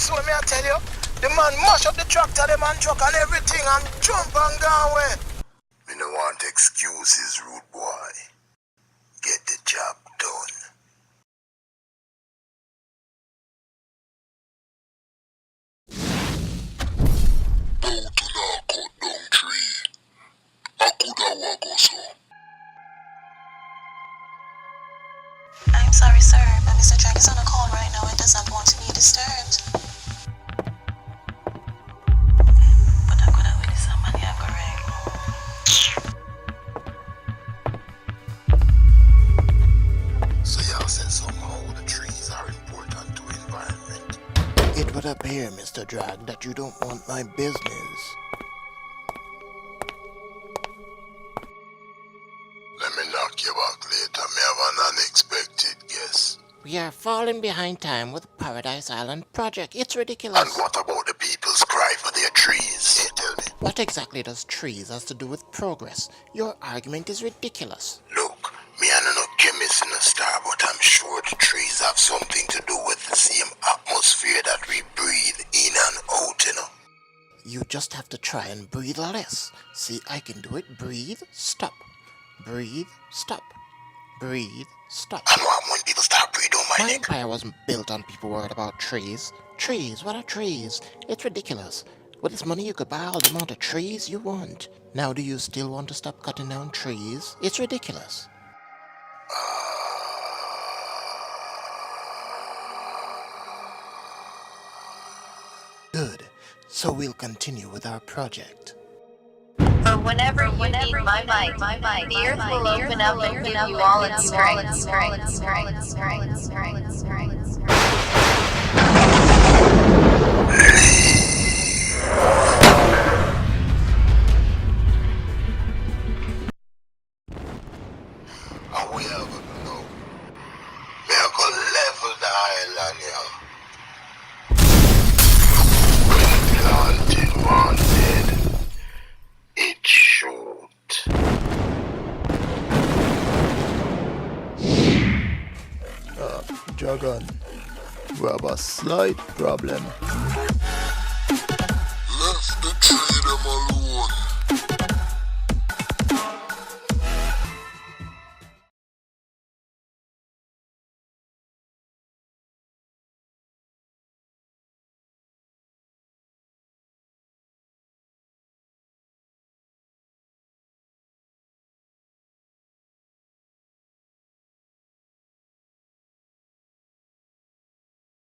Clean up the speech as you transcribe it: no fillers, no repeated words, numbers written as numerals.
listen what me I tell you. The man mash up the tractor, the man truck and everything and jump and go away. Me no want excuses, rude boy. Get the job done. Bow to not cut down tree. I coulda walk also. I'm sorry, sir, but Mr. Drake is on a call right now and does not want to be disturbed. But I could have witnessed somebody correct. So y'all said somehow the trees are important to environment. It would appear, Mr. Drag, that you don't want my business. Let me knock you back later. Me have an unexpected guest. We are falling behind time with Paradise Island project. It's ridiculous. And what about the people's cry for their trees? Hey, tell me. What exactly does trees has to do with progress? Your argument is ridiculous. Look, me and no chemist in the star, but I'm sure the trees have something to do with the same atmosphere that we breathe in and out, you know. You just have to try and breathe less. See, I can do it. Breathe, stop. Breathe, stop. Breathe, stop. And what when people start breathing on my My neck? empire wasn't built on people worried about trees. Trees? What are trees? It's ridiculous. With this money you could buy all the amount of trees you want. Now do you still want to stop cutting down trees? It's ridiculous. Good. So we'll continue with our project. Whenever you need my mic, the earth will open up and give you all its strength. And we are going to know. We are going to level the island here. When planted wanted, it shoot. Dragon, we have a slight problem. Left the tree them alone.